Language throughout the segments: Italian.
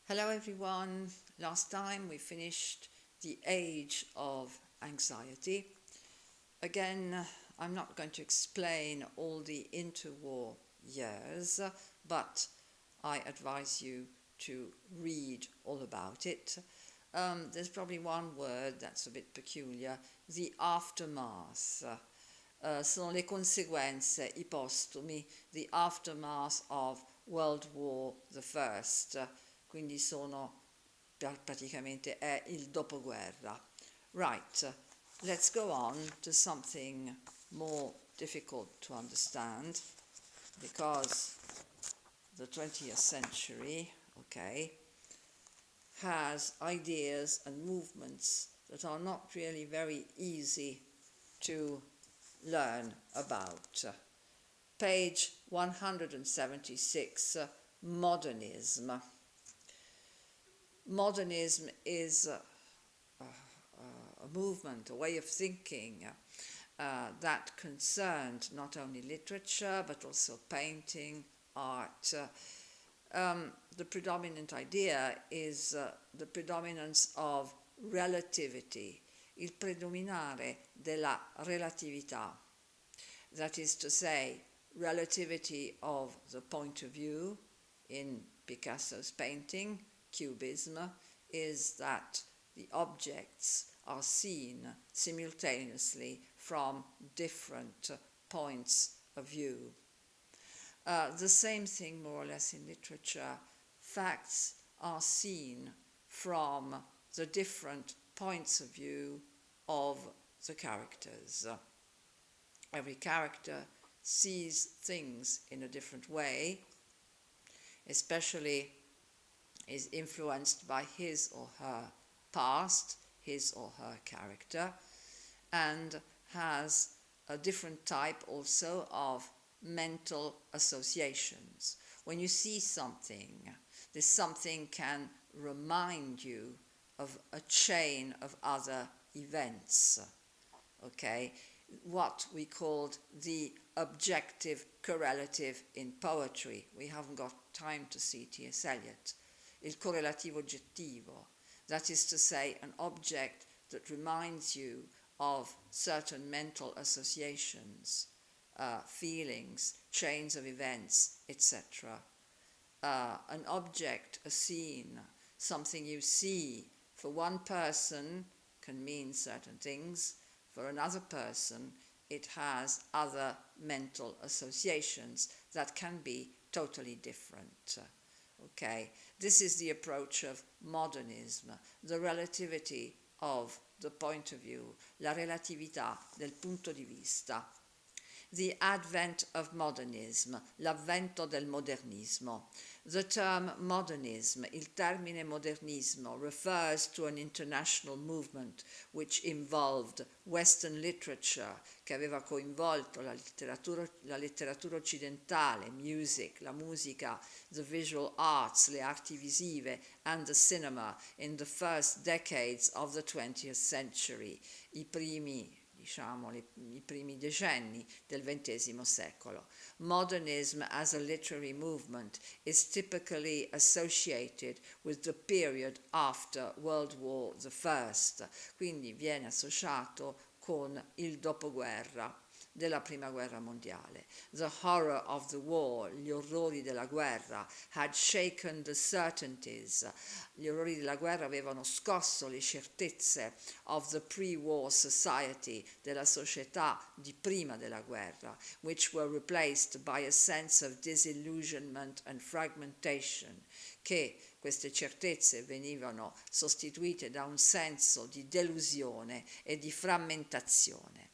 Hello everyone. Last time we finished the age of anxiety. Again, I'm not going to explain all the interwar years, but I advise you to read all about it. There's probably one word that's a bit peculiar, the aftermath. Sono le conseguenze, i postumi, the aftermath of World War the First, quindi sono praticamente è il dopoguerra. Right, let's go on to something more difficult to understand because the 20th century, has ideas and movements that are not really very easy to learn about. Page 176, Modernism. Modernism is a movement, a way of thinking that concerned not only literature but also painting, art. The predominant idea is the predominance of relativity, il predominare della relatività. That is to say, relativity of the point of view. In Picasso's painting, Cubism, is that the objects are seen simultaneously from different points of view. The same thing, more or less, in literature. Facts are seen from the different points of view of the characters. Every character sees things in a different way, especially is influenced by his or her past, his or her character, and has a different type also of mental associations. When you see something, this something can remind you of a chain of other events, what we called the objective correlative in poetry. We haven't got time to see T.S. Eliot. Il correlativo oggettivo, that is to say, an object that reminds you of certain mental associations, feelings, chains of events, etc. An object, a scene, something you see, for one person can mean certain things, for another person it has other mental associations that can be totally different. This is the approach of modernism, the relativity of the point of view, la relatività del punto di vista. The advent of modernism, l'avvento del modernismo. The term modernism, il termine modernismo, refers to an international movement which involved Western literature, che aveva coinvolto la letteratura occidentale, music, la musica, the visual arts, le arti visive, and the cinema in the first decades of the 20th century, i primi decenni del XX secolo. Modernism as a literary movement is typically associated with the period after World War I, quindi viene associato con il dopoguerra della Prima Guerra Mondiale. The horror of the war, gli orrori della guerra, had shaken the certainties. Gli orrori della guerra avevano scosso le certezze of the pre-war society, della società di prima della guerra, which were replaced by a sense of disillusionment and fragmentation, che queste certezze venivano sostituite da un senso di delusione e di frammentazione.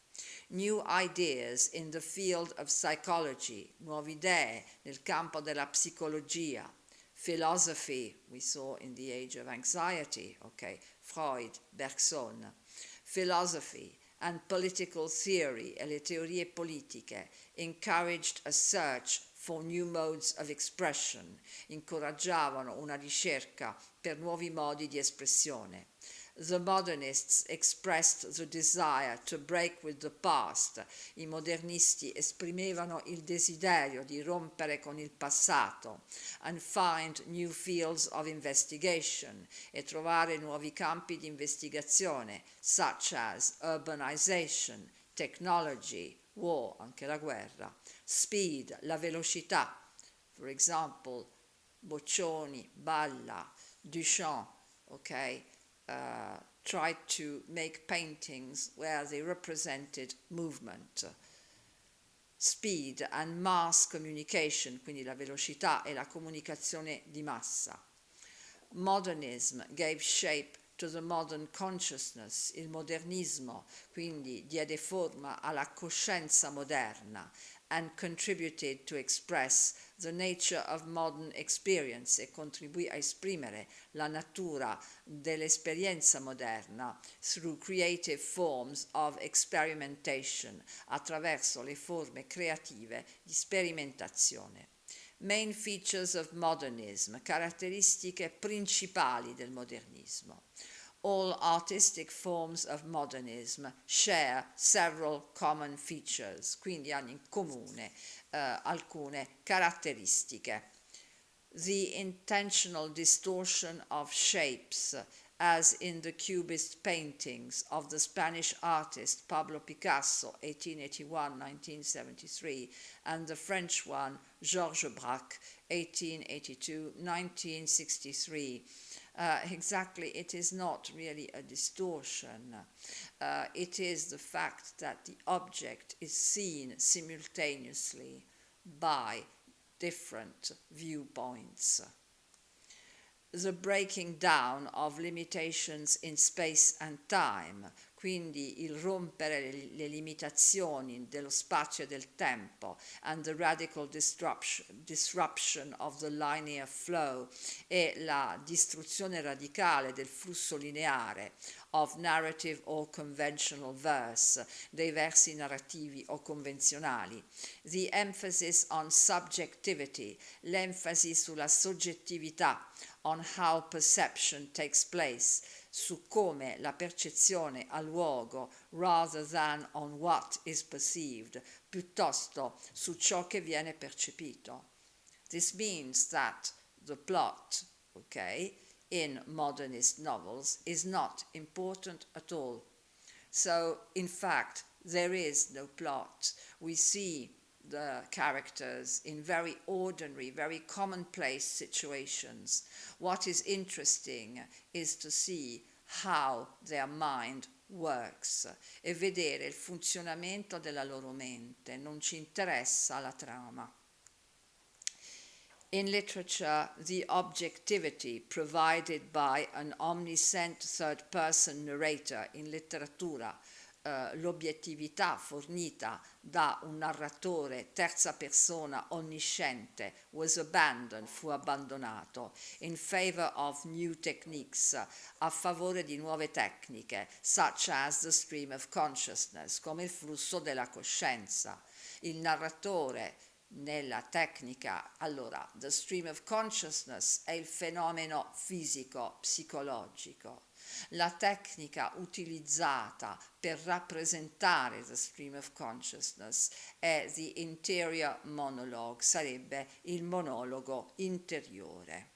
New ideas in the field of psychology, nuove idee nel campo della psicologia, philosophy, we saw in the age of anxiety, Freud, Bergson, philosophy and political theory e le teorie politiche encouraged a search for new modes of expression, incoraggiavano una ricerca per nuovi modi di espressione. The modernists expressed the desire to break with the past. I modernisti esprimevano il desiderio di rompere con il passato and find new fields of investigation e trovare nuovi campi di investigazione, such as urbanization, technology, war, anche la guerra, speed, la velocità, for example, Boccioni, Balla, Duchamp, okay, tried to make paintings where they represented movement. Speed and mass communication, quindi la velocità e la comunicazione di massa. Modernism gave shape to the modern consciousness, il modernismo quindi diede forma alla coscienza moderna and contributed to express the nature of modern experience e contribuì a esprimere la natura dell'esperienza moderna through creative forms of experimentation, attraverso le forme creative di sperimentazione. Main features of modernism, caratteristiche principali del modernismo. All artistic forms of modernism share several common features, quindi hanno in comune alcune caratteristiche. The intentional distortion of shapes, as in the Cubist paintings of the Spanish artist Pablo Picasso, 1881-1973, and the French one, Georges Braque, 1882-1963. Exactly, it is not really a distortion. It is the fact that the object is seen simultaneously by different viewpoints. The breaking down of limitations in space and time, quindi il rompere le limitazioni dello spazio e del tempo, and the radical disruption of the linear flow e la distruzione radicale del flusso lineare of narrative or conventional verse, dei versi narrativi o convenzionali. The emphasis on subjectivity, l'enfasi sulla soggettività, on how perception takes place, su come la percezione ha luogo, rather than on what is perceived, piuttosto su ciò che viene percepito. This means that the plot, okay, in modernist novels is not important at all. So, in fact, there is no plot. We see the characters in very ordinary, very commonplace situations. What is interesting is to see how their mind works e vedere il funzionamento della loro mente. Non ci interessa la trama. In literature, the objectivity provided by an omniscient third-person narrator, in letteratura, l'obiettività fornita da un narratore terza persona onnisciente fu abbandonato in favor of new techniques, a favore di nuove tecniche, such as the stream of consciousness, come il flusso della coscienza. Il narratore nella tecnica, allora, the stream of consciousness è il fenomeno fisico, psicologico. La tecnica utilizzata per rappresentare the stream of consciousness è the interior monologue, sarebbe il monologo interiore.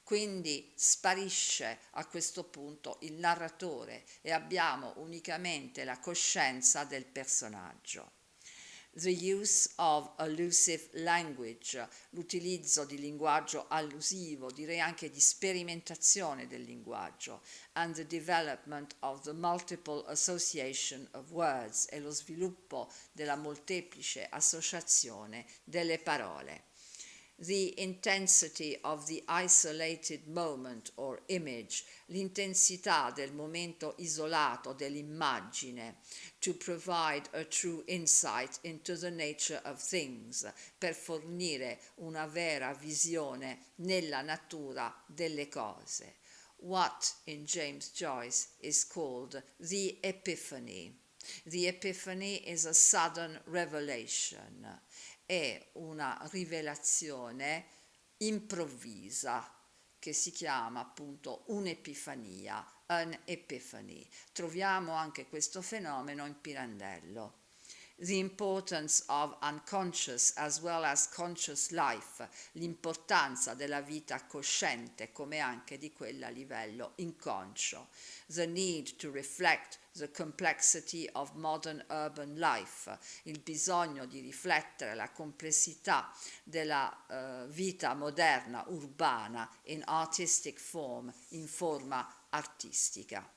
Quindi sparisce a questo punto il narratore e abbiamo unicamente la coscienza del personaggio. The use of allusive language, l'utilizzo di linguaggio allusivo, direi anche di sperimentazione del linguaggio, and the development of the multiple association of words e lo sviluppo della molteplice associazione delle parole. The intensity of the isolated moment or image, l'intensità del momento isolato dell'immagine, to provide a true insight into the nature of things, per fornire una vera visione nella natura delle cose. What in James Joyce is called the epiphany. The epiphany is a sudden revelation. È una rivelazione improvvisa che si chiama appunto un'epifania, an epiphany. Troviamo anche questo fenomeno in Pirandello. The importance of unconscious as well as conscious life, l'importanza della vita cosciente come anche di quella a livello inconscio. The need to reflect the complexity of modern urban life, il bisogno di riflettere la complessità della vita moderna urbana in artistic form, in forma artistica.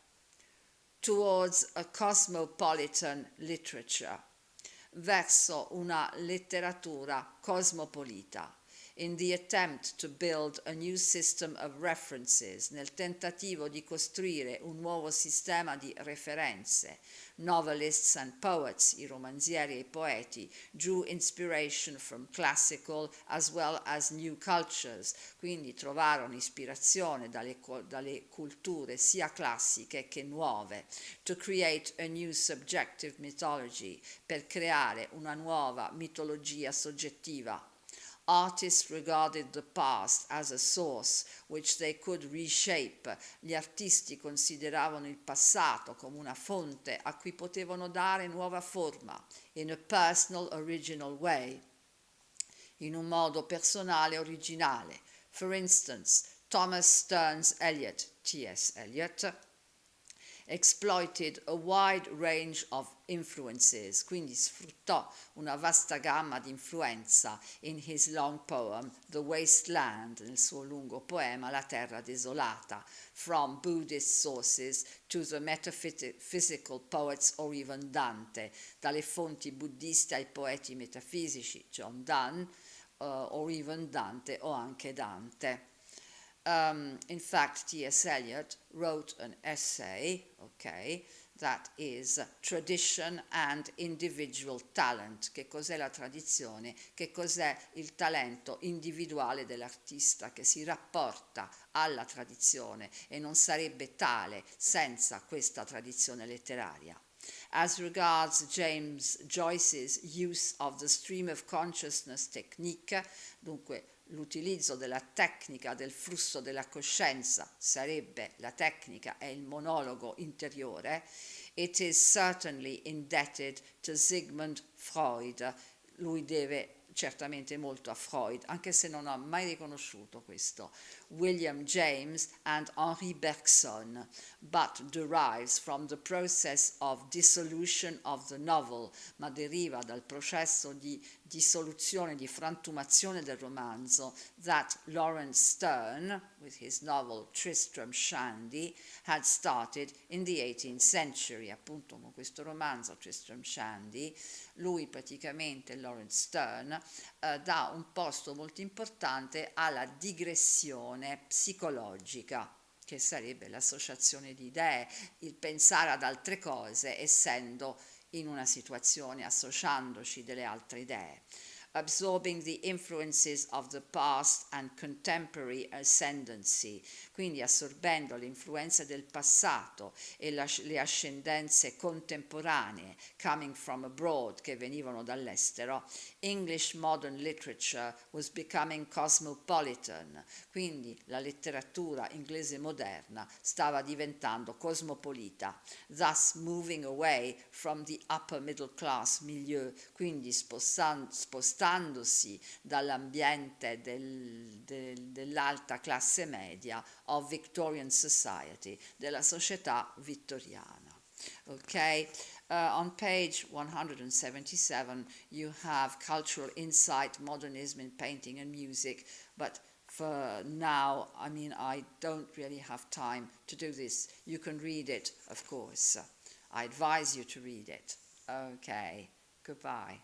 Towards a cosmopolitan literature, verso una letteratura cosmopolita, in the attempt to build a new system of references, nel tentativo di costruire un nuovo sistema di referenze. Novelists and poets, i romanzieri e i poeti, drew inspiration from classical as well as new cultures, quindi trovarono ispirazione dalle culture sia classiche che nuove, to create a new subjective mythology, per creare una nuova mitologia soggettiva. Artists regarded the past as a source which they could reshape. Gli artisti consideravano il passato come una fonte a cui potevano dare nuova forma, in a personal original way, in un modo personale originale. For instance, Thomas Stearns Eliot, T.S. Eliot, exploited a wide range of influences, quindi sfruttò una vasta gamma di influenza in his long poem The Waste Land, nel suo lungo poema La terra desolata, from Buddhist sources to the metaphysical poets or even Dante, dalle fonti buddiste ai poeti metafisici, John Donne, or even Dante o anche Dante. In fact, T.S. Eliot wrote an essay, that is Tradition and Individual Talent. Che cos'è la tradizione? Che cos'è il talento individuale dell'artista che si rapporta alla tradizione e non sarebbe tale senza questa tradizione letteraria. As regards James Joyce's use of the stream of consciousness technique, dunque l'utilizzo della tecnica del flusso della coscienza sarebbe la tecnica e il monologo interiore, it is certainly indebted to Sigmund Freud. Lui deve certamente molto a Freud, anche se non ha mai riconosciuto questo, William James and Henri Bergson, but derives from the process of dissolution of the novel, ma deriva dal processo di dissoluzione, di frantumazione del romanzo, that Lawrence Sterne, with his novel Tristram Shandy, had started in the 18th century. Appunto con questo romanzo Tristram Shandy, lui praticamente, Lawrence Sterne, dà un posto molto importante alla digressione psicologica, che sarebbe l'associazione di idee, il pensare ad altre cose essendo in una situazione, associandoci delle altre idee. Absorbing the influences of the past and contemporary ascendancy, quindi assorbendo le influenze del passato e le ascendenze contemporanee, coming from abroad, che venivano dall'estero. English modern literature was becoming cosmopolitan, quindi la letteratura inglese moderna stava diventando cosmopolita, thus moving away from the upper middle class milieu, quindi spostandosi dall'ambiente dell'alta classe media of Victorian society, della società vittoriana. On page 177 you have cultural insight, modernism in painting and music, but for now, I don't really have time to do this. You can read it, of course. I advise you to read it. Okay, goodbye.